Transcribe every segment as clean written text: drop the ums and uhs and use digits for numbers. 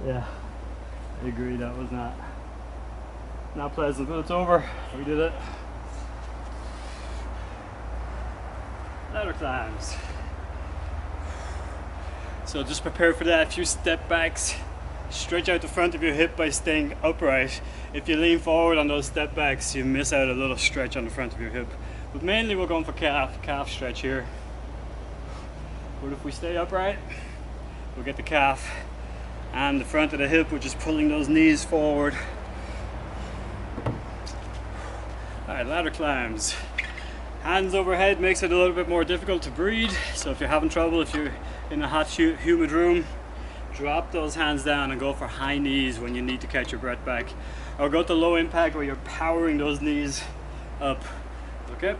Yeah, I agree. That was not pleasant, but it's over. We did it. Ladder climbs. So just prepare for that. A few step backs. Stretch out the front of your hip by staying upright. If you lean forward on those step backs, you miss out a little stretch on the front of your hip. But mainly we're going for calf stretch here. But if we stay upright, we'll get the calf and the front of the hip, which is pulling those knees forward. Alright, ladder climbs. Hands overhead makes it a little bit more difficult to breathe. So if you're having trouble, if you're in a hot, humid room, drop those hands down and go for high knees when you need to catch your breath back. Or go to low impact where you're powering those knees up. Okay?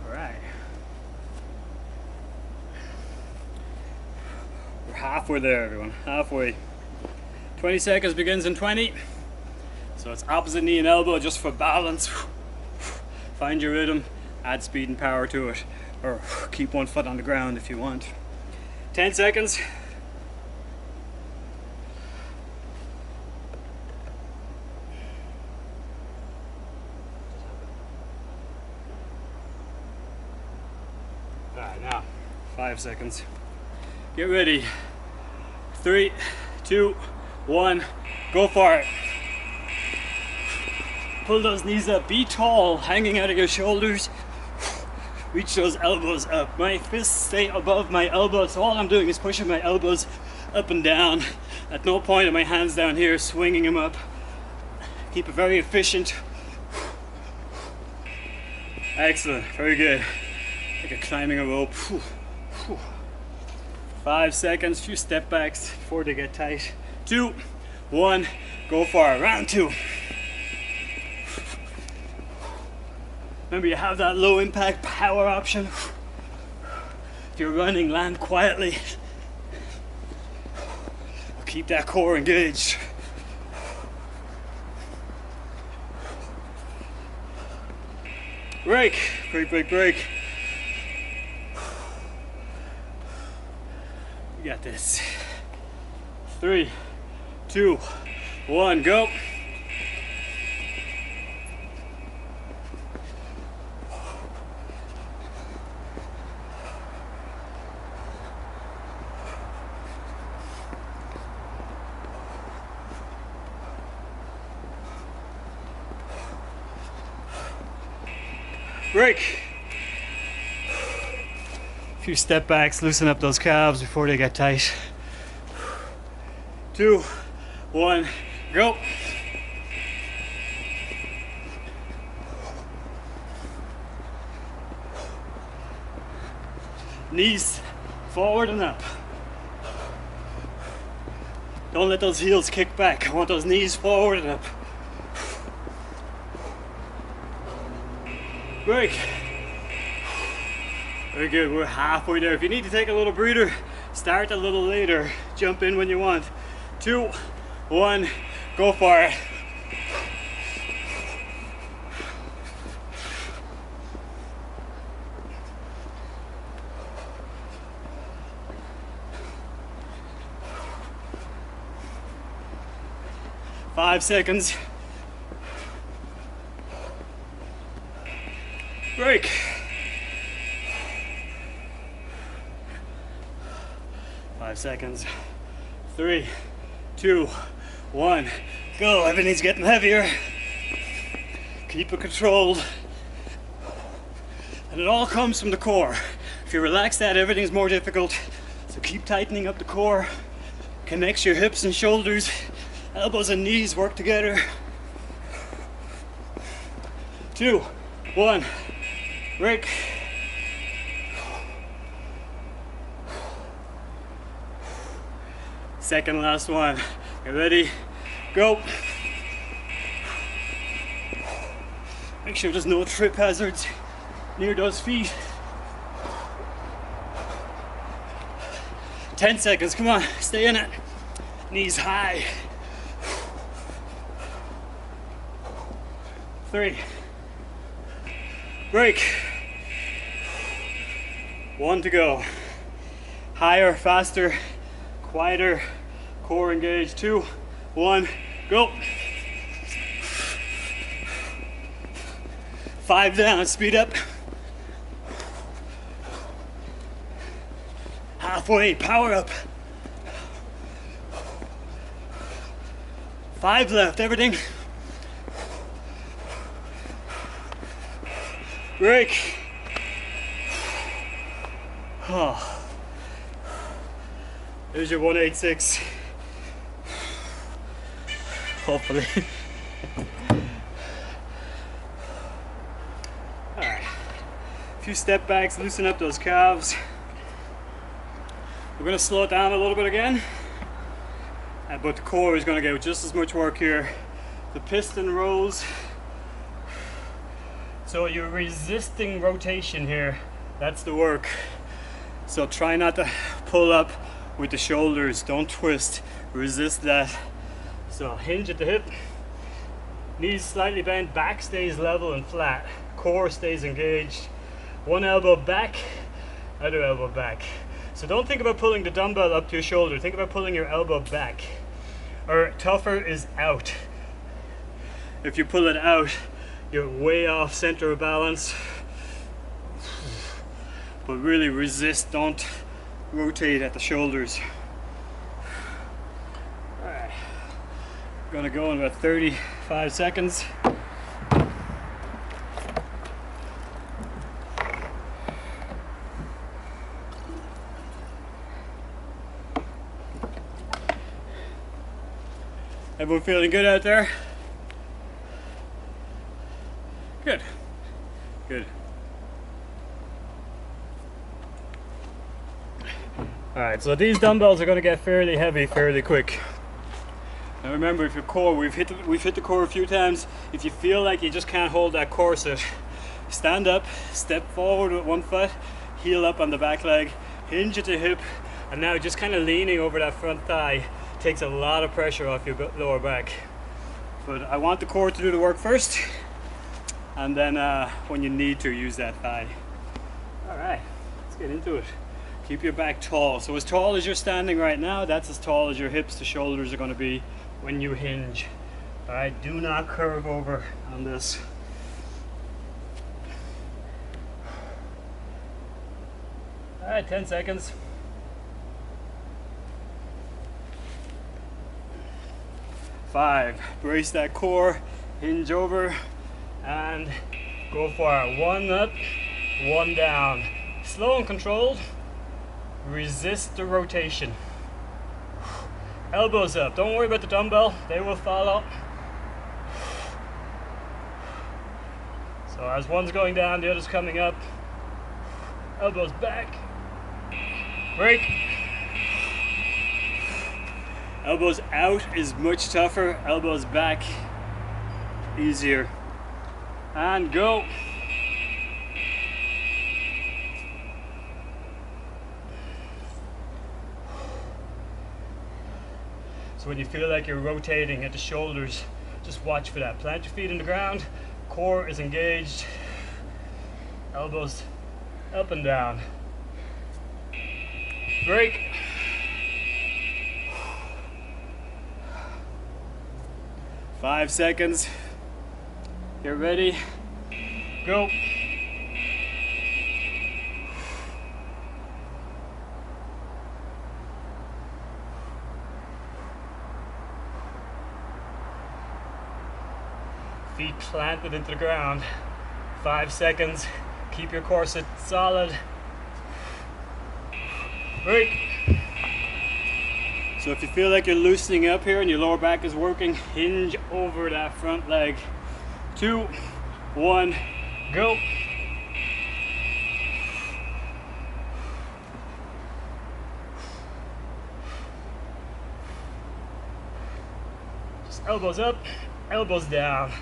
Alright. We're halfway there, everyone. Halfway. 20 seconds begins in 20. So it's opposite knee and elbow just for balance. Find your rhythm, add speed and power to it, or keep one foot on the ground if you want. 10 seconds. Alright, now 5 seconds. Get ready. 3, 2, 1, go for it. Pull those knees up, be tall, hanging out of your shoulders. Reach those elbows up. My fists stay above my elbows, so all I'm doing is pushing my elbows up and down. At no point are my hands down here, swinging them up. Keep it very efficient. Excellent, very good. Like you're climbing a rope. 5 seconds, few step backs before they get tight. 2, 1, go for it. Round 2. Remember, you have that low impact power option. If you're running, land quietly. Keep that core engaged. Break, break, break, break. You got this. 3, 2, 1, go. Break. A few step backs, loosen up those calves before they get tight. 2, 1, go. Knees forward and up. Don't let those heels kick back. I want those knees forward and up. Break. Very good, we're halfway there. If you need to take a little breather, start a little later. Jump in when you want. 2, 1, go for it. Five seconds. Break. 5 seconds. 3, 2, 1, go. Everything's getting heavier. Keep it controlled. And it all comes from the core. If you relax that, everything's more difficult. So keep tightening up the core. Connects your hips and shoulders. Elbows and knees work together. 2, 1, break. Second last one. Get ready, go. Make sure there's no trip hazards near those feet. 10 seconds, come on, stay in it. Knees high. 3, break. 1 to go. Higher, faster, quieter, core engaged. 2, 1, go. 5 down, speed up. Halfway, power up. 5 left, everything. Break. Oh. There's your 186. Hopefully. Alright. A few step backs, loosen up those calves. We're going to slow it down a little bit again. But the core is going to get just as much work here. The piston rows. So you're resisting rotation here. That's the work. So try not to pull up with the shoulders. Don't twist. Resist that. So hinge at the hip. Knees slightly bent. Back stays level and flat. Core stays engaged. One elbow back. Other elbow back. So don't think about pulling the dumbbell up to your shoulder. Think about pulling your elbow back. Or tougher is out. If you pull it out, you're way off center of balance. But really resist, don't rotate at the shoulders. Alright, gonna go in about 35 seconds. Everyone feeling good out there? Good. Good. Alright, so these dumbbells are going to get fairly heavy fairly quick. Now remember, if your core, we've hit the core a few times. If you feel like you just can't hold that corset, stand up, step forward with one foot, heel up on the back leg, hinge at the hip, and now just kind of leaning over that front thigh takes a lot of pressure off your lower back. But I want the core to do the work first, and then when you need to, use that thigh. Alright, let's get into it. Keep your back tall. So as tall as you're standing right now, that's as tall as your hips to shoulders are going to be when you hinge. Alright, do not curve over on this. Alright, 10 seconds. 5, brace that core, hinge over, and go for it. 1 up, 1 down. Slow and controlled. Resist the rotation. Elbows up. Don't worry about the dumbbell. They will follow. So as one's going down, the other's coming up. Elbows back. Break. Elbows out is much tougher. Elbows back, easier. And go. So when you feel like you're rotating at the shoulders, just watch for that. Plant your feet in the ground, core is engaged, elbows up and down. Break. Five seconds. Get ready. Go. Feet planted into the ground. 5 seconds. Keep your corset solid. Break. So if you feel like you're loosening up here and your lower back is working, hinge over that front leg. 2, 1, go. Just elbows up, elbows down.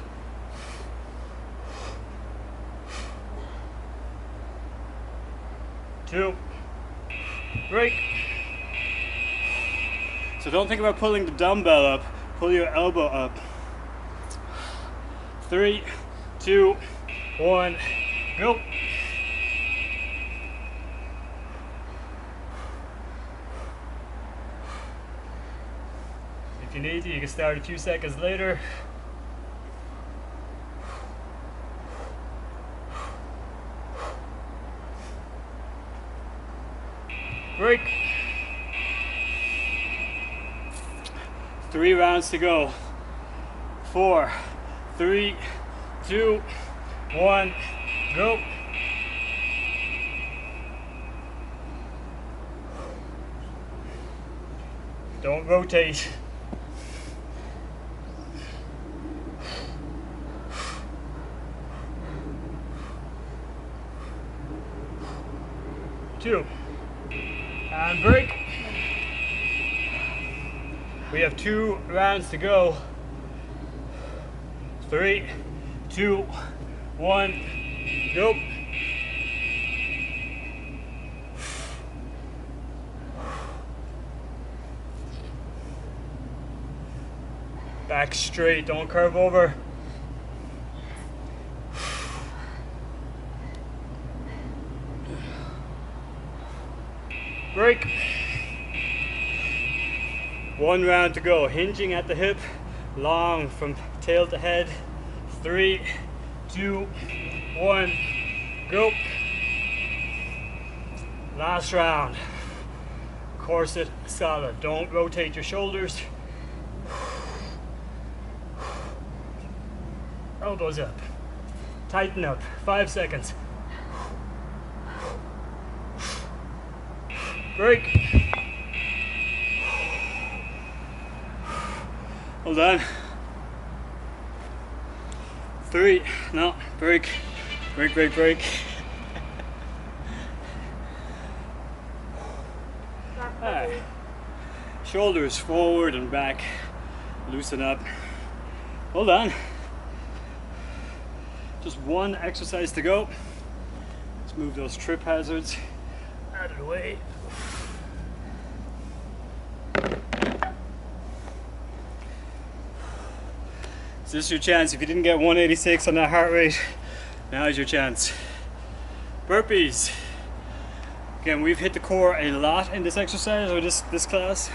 2, break. So don't think about pulling the dumbbell up, pull your elbow up. 3, 2, 1, Go. If you need to, you can start a few seconds later. Break. 3 rounds to go. 4, 3, 2, 1, go. Don't rotate. Two. And break. We have 2 rounds to go. 3, 2, 1, go. Back straight, don't curve over. Break. 1 round to go. Hinging at the hip, long from tail to head. 3, 2, 1, go. Last round. Corset solid. Don't rotate your shoulders. Elbows up. Tighten up. 5 seconds. Break. Hold on. 3, no, break, break, break, break. Right. Shoulders forward and back, loosen up. Hold on. Just 1 exercise to go. Let's move those trip hazards out of the way. So this is your chance. If you didn't get 186 on that heart rate, now is your chance. Burpees. Again, we've hit the core a lot in this exercise or this class.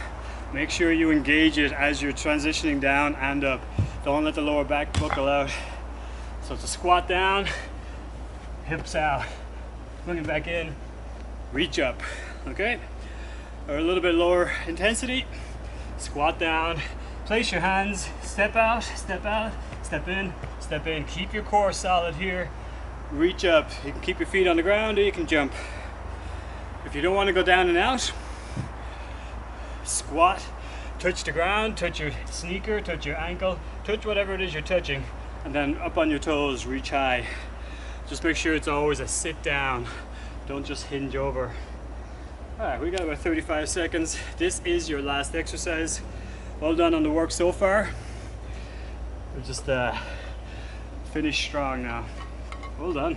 Make sure you engage it as you're transitioning down and up. Don't let the lower back buckle out. So to squat down, hips out, bring it back in, reach up, okay? Or a little bit lower intensity, squat down, place your hands, step out, step in, step in. Keep your core solid here, reach up. You can keep your feet on the ground or you can jump. If you don't want to go down and out, squat, touch the ground, touch your sneaker, touch your ankle, touch whatever it is you're touching, and then up on your toes, reach high. Just make sure it's always a sit down. Don't just hinge over. All right, we got about 35 seconds. This is your last exercise. Well done on the work so far. We'll just finish strong now. Well done.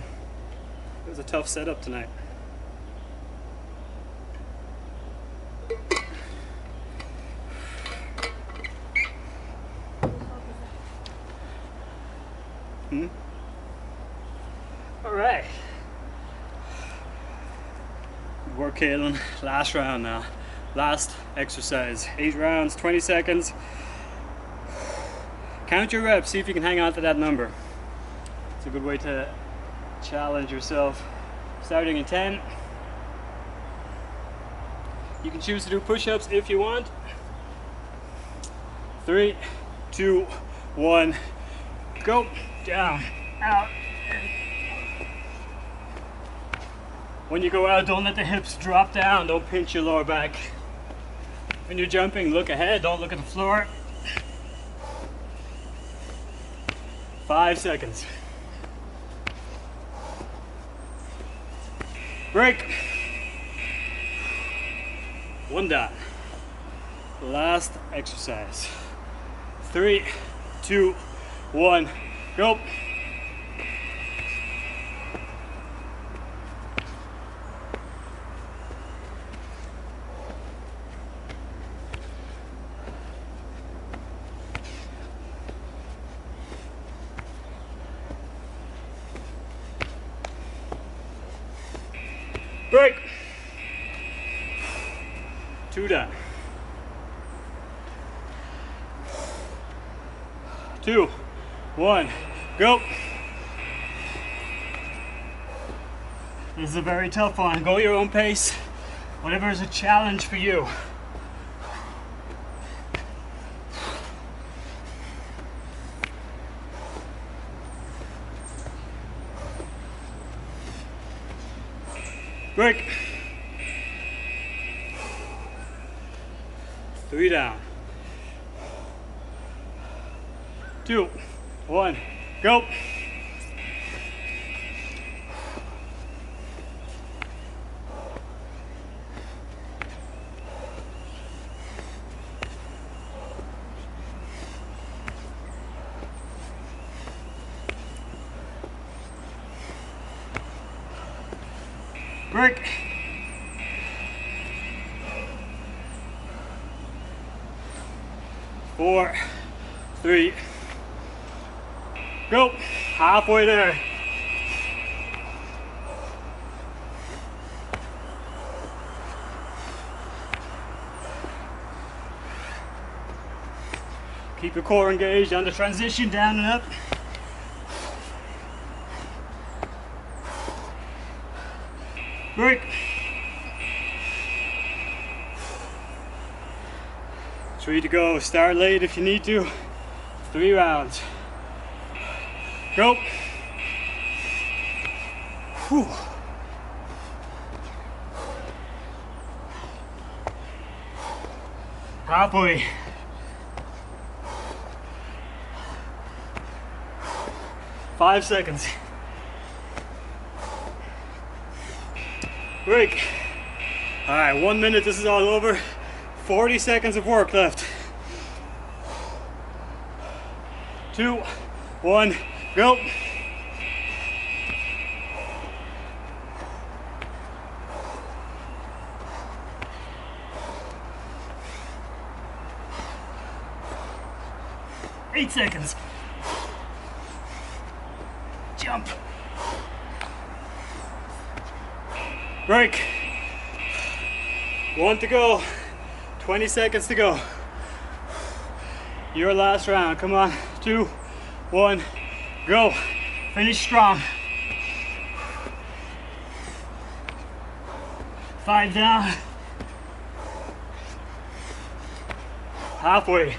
It was a tough setup tonight. All right. Good work, Caitlin. Last round now. Last exercise. 8 rounds, 20 seconds. Count your reps. See if you can hang on to that number. It's a good way to challenge yourself. Starting in 10. You can choose to do push-ups if you want. 3, 2, 1, go. Down, out. When you go out, don't let the hips drop down. Don't pinch your lower back. When you're jumping, look ahead. Don't look at the floor. 5 seconds. Break. 1 down. Last exercise. 3, 2, 1, go. break. 2 down. 2, 1, go. This is a very tough one. Go your own pace. Whatever is a challenge for you. Break. 3 down. 2, 1, go. Break. 4, 3, go. Halfway there. Keep your core engaged on the transition down and up. Break. 3 to go. Start late if you need to. 3 rounds. Go. Whew. Halfway. Five seconds. Break. All right, 1 minute, this is all over. 40 seconds of work left. 2, 1, go. Eight seconds. Jump. Break. 1 to go. 20 seconds to go. Your last round. Come on. 2, 1, go. Finish strong. 5 down. Halfway.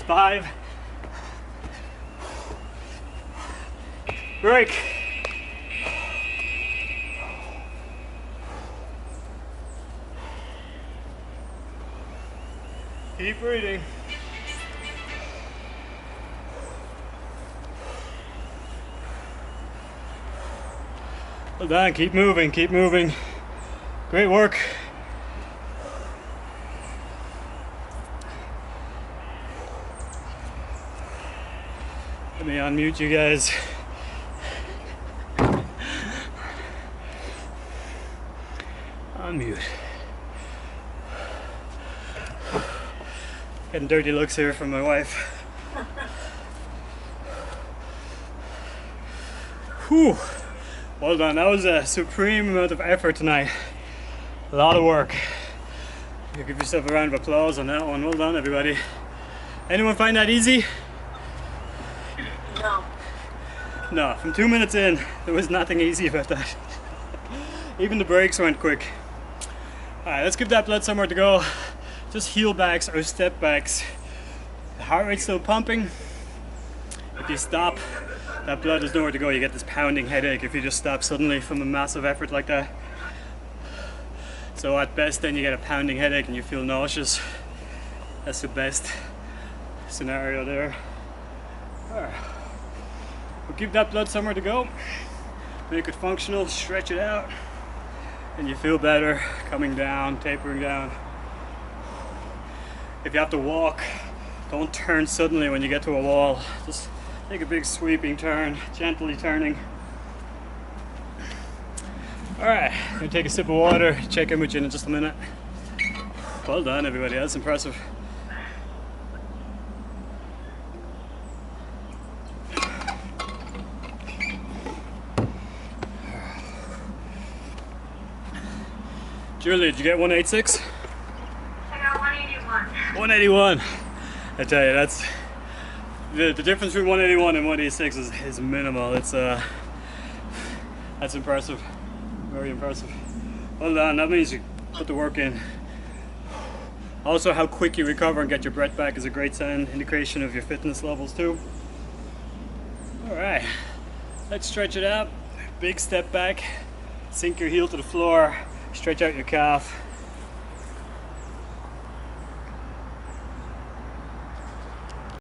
5. Break. Keep breathing. Well done. Keep moving. Keep moving. Great work. Let me unmute you guys. Unmute. Getting dirty looks here from my wife. Whew. Well done. That was a supreme amount of effort tonight. A lot of work. You give yourself a round of applause on that one. Well done, everybody. Anyone find that easy? No. No, from 2 minutes in, there was nothing easy about that. Even the breaks went quick. Alright, let's give that blood somewhere to go. Just heel backs or step backs. The heart rate's still pumping. If you stop, that blood has nowhere to go. You get this pounding headache if you just stop suddenly from a massive effort like that. So at best then you get a pounding headache and you feel nauseous. That's the best scenario there. Alright. We'll give that blood somewhere to go. Make it functional, stretch it out. And you feel better coming down, tapering down. If you have to walk, don't turn suddenly when you get to a wall. Just take a big sweeping turn, gently turning. Alright, I'm gonna take a sip of water, check in with you in just a minute. Well done, everybody, that's impressive. Julie, did you get 186? I got 181. 181. I tell you, that's the difference between 181 and 186 is minimal. It's that's impressive. Very impressive. Well done. That means you put the work in. Also, how quick you recover and get your breath back is a great sign, indication of your fitness levels too. Alright, let's stretch it out. Big step back, sink your heel to the floor, stretch out your calf.